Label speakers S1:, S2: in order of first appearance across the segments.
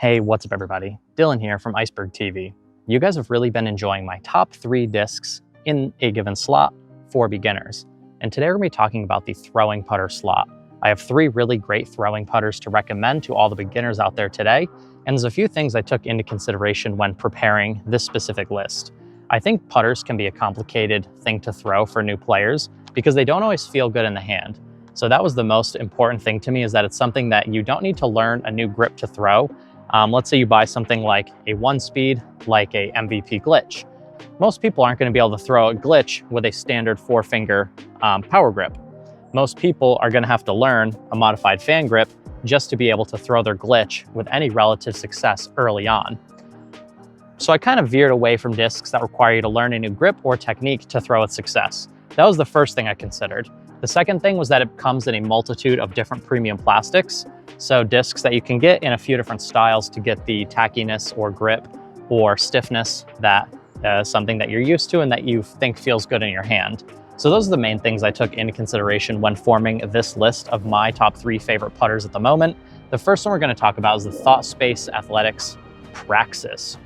S1: Hey, what's up everybody? Dylan here from Iceberg TV. You guys have really been enjoying my top 3 discs in a given slot for beginners. And today we're going to be talking about the throwing putter slot. I have 3 really great throwing putters to recommend to all the beginners out there today. And there's a few things I took into consideration when preparing this specific list. I think putters can be a complicated thing to throw for new players because they don't always feel good in the hand. So that was the most important thing to me, is that it's something that you don't need to learn a new grip to throw. Let's say you buy something like a 1-speed, like a MVP glitch. Most people aren't going to be able to throw a glitch with a standard 4-finger power grip. Most people are going to have to learn a modified fan grip just to be able to throw their glitch with any relative success early on. So I kind of veered away from discs that require you to learn a new grip or technique to throw with success. That was the first thing I considered. The second thing was that it comes in a multitude of different premium plastics. So discs that you can get in a few different styles to get the tackiness or grip or stiffness that is something that you're used to and that you think feels good in your hand. So those are the main things I took into consideration when forming this list of my top 3 favorite putters at the moment. The first one we're going to talk about is the ThoughtSpace Athletics Praxis.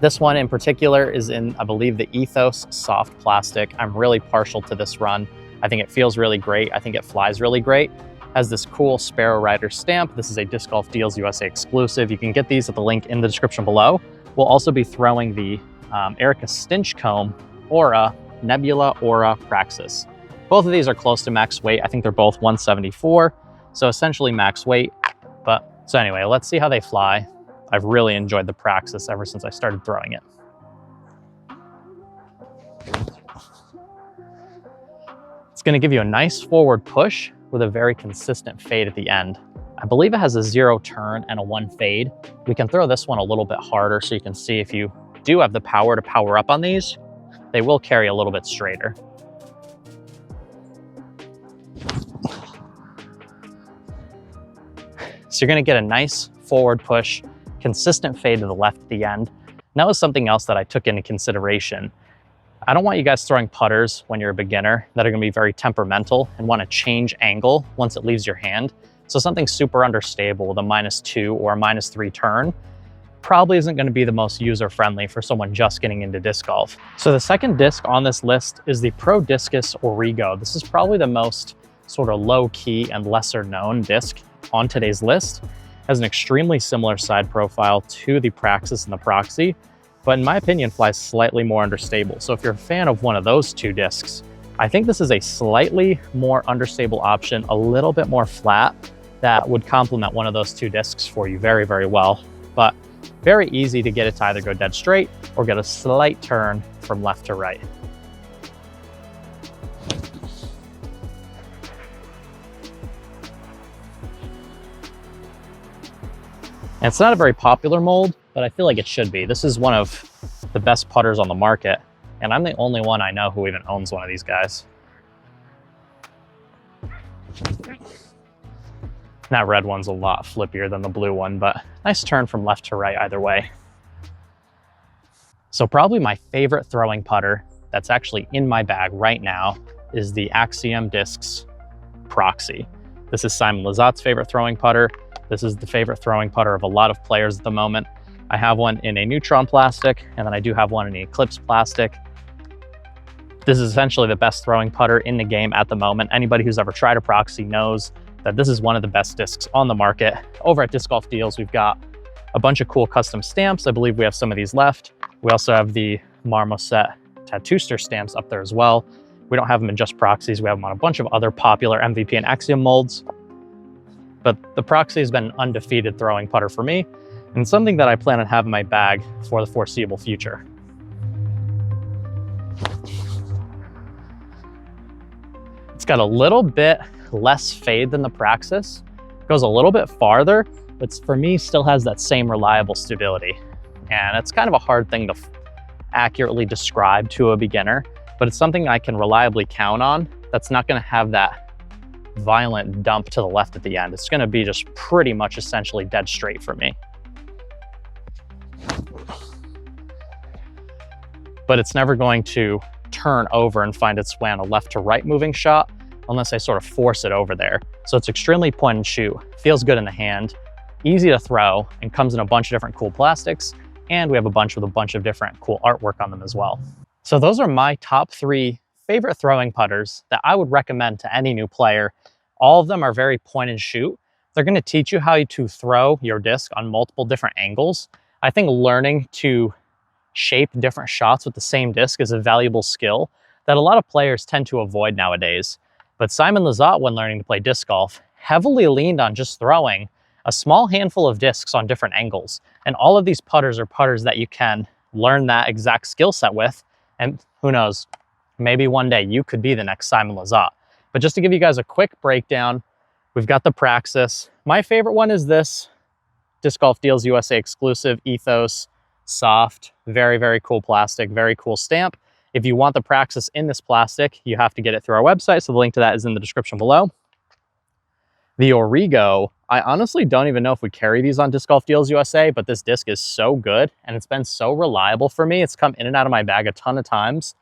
S1: This one in particular is in, I believe, the Ethos soft plastic. I'm really partial to this run. I think it feels really great. I think it flies really great. Has this cool Sparrow Rider stamp. This is a Disc Golf Deals USA exclusive. You can get these at the link in the description below. We'll also be throwing the Erica Stinchcomb Aura Nebula Aura Praxis. Both of these are close to max weight. I think they're both 174, so essentially max weight. So anyway, let's see how they fly. I've really enjoyed the Praxis ever since I started throwing it. It's going to give you a nice forward push with a very consistent fade at the end. I believe it has a 0 turn and a 1 fade. We can throw this one a little bit harder so you can see if you do have the power to power up on these, they will carry a little bit straighter. So you're going to get a nice forward push, consistent fade to the left at the end. And that was something else that I took into consideration. I don't want you guys throwing putters when you're a beginner that are going to be very temperamental and want to change angle once it leaves your hand. So something super understable with a -2 or a -3 turn probably isn't going to be the most user-friendly for someone just getting into disc golf. So the second disc on this list is the Pro Discus Origo. This is probably the most sort of low-key and lesser-known disc on today's list. It has an extremely similar side profile to the Praxis and the Proxy, but in my opinion flies slightly more understable. So if you're a fan of one of those 2 discs, I think this is a slightly more understable option, a little bit more flat, that would complement one of those 2 discs for you very, very well. But very easy to get it to either go dead straight or get a slight turn from left to right. And it's not a very popular mold, but I feel like it should be. This is one of the best putters on the market, and I'm the only one I know who even owns one of these guys. That red one's a lot flippier than the blue one, but nice turn from left to right either way. So probably my favorite throwing putter that's actually in my bag right now is the Axiom Discs Proxy. This is Simon Lizotte's favorite throwing putter. This is the favorite throwing putter of a lot of players at the moment. I have one in a Neutron plastic, and then I do have one in the Eclipse plastic. This is essentially the best throwing putter in the game at the moment. Anybody who's ever tried a Proxy knows that this is one of the best discs on the market. Over at Disc Golf Deals, we've got a bunch of cool custom stamps. I believe we have some of these left. We also have the Marmoset Tattooster stamps up there as well. We don't have them in just Proxies. We have them on a bunch of other popular MVP and Axiom molds. But the Proxy has been an undefeated throwing putter for me, and something that I plan on having in my bag for the foreseeable future. It's got a little bit less fade than the Praxis. Goes a little bit farther, but for me still has that same reliable stability. And it's kind of a hard thing to accurately describe to a beginner, but it's something I can reliably count on that's not going to have that violent dump to the left at the end. It's going to be just pretty much essentially dead straight for me. But it's never going to turn over and find its way on a left to right moving shot unless I sort of force it over there. So it's extremely point and shoot, feels good in the hand, easy to throw, and comes in a bunch of different cool plastics. And we have a bunch with a bunch of different cool artwork on them as well. So those are my top 3 favorite throwing putters that I would recommend to any new player. All of them are very point and shoot. They're going to teach you how to throw your disc on multiple different angles. I think learning to shape different shots with the same disc is a valuable skill that a lot of players tend to avoid nowadays. But Simon Lizotte, when learning to play disc golf, heavily leaned on just throwing a small handful of discs on different angles. And all of these putters are putters that you can learn that exact skill set with. And who knows, maybe one day you could be the next Simon Lizotte. But just to give you guys a quick breakdown, we've got the Praxis. My favorite one is this Disc Golf Deals USA exclusive Ethos soft, very, very cool plastic, very cool stamp. If you want the Praxis in this plastic, you have to get it through our website. So the link to that is in the description below. The Origo, I honestly don't even know if we carry these on Disc Golf Deals USA, but this disc is so good and it's been so reliable for me. It's come in and out of my bag a ton of times.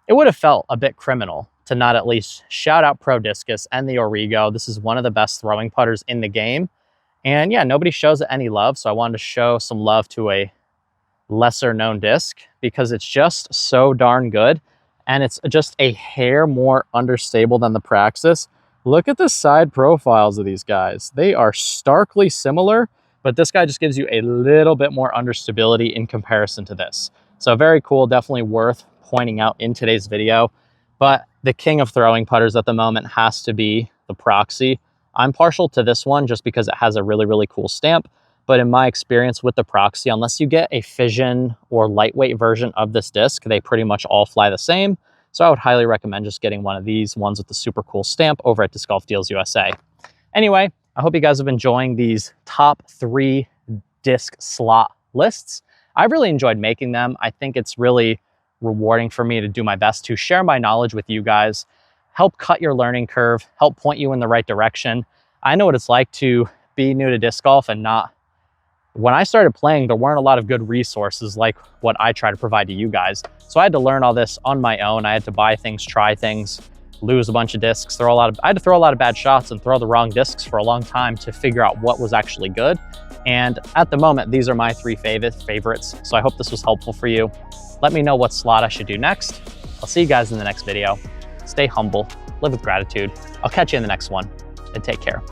S1: It would have felt a bit criminal to not at least shout out Pro Discus and the Origo. This is one of the best throwing putters in the game. And yeah, nobody shows it any love, so I wanted to show some love to a lesser known disc because it's just so darn good. And it's just a hair more understable than the Praxis. Look at the side profiles of these guys. They are starkly similar, but this guy just gives you a little bit more understability in comparison to this. So very cool, definitely worth pointing out in today's video. But the king of throwing putters at the moment has to be the Proxy. I'm partial to this one just because it has a really, really cool stamp. But in my experience with the Proxy, unless you get a fission or lightweight version of this disc, they pretty much all fly the same. So I would highly recommend just getting one of these ones with the super cool stamp over at Disc Golf Deals USA. Anyway, I hope you guys have been enjoying these top 3 disc slot lists. I've really enjoyed making them. I think it's really rewarding for me to do my best to share my knowledge with you guys, help cut your learning curve, help point you in the right direction. I know what it's like to be new to disc golf and not. When I started playing, there weren't a lot of good resources like what I try to provide to you guys. So I had to learn all this on my own. I had to buy things, try things, lose a bunch of discs, I had to throw a lot of bad shots and throw the wrong discs for a long time to figure out what was actually good. And at the moment, these are my 3 favorites. So I hope this was helpful for you. Let me know what slot I should do next. I'll see you guys in the next video. Stay humble, live with gratitude. I'll catch you in the next one, and take care.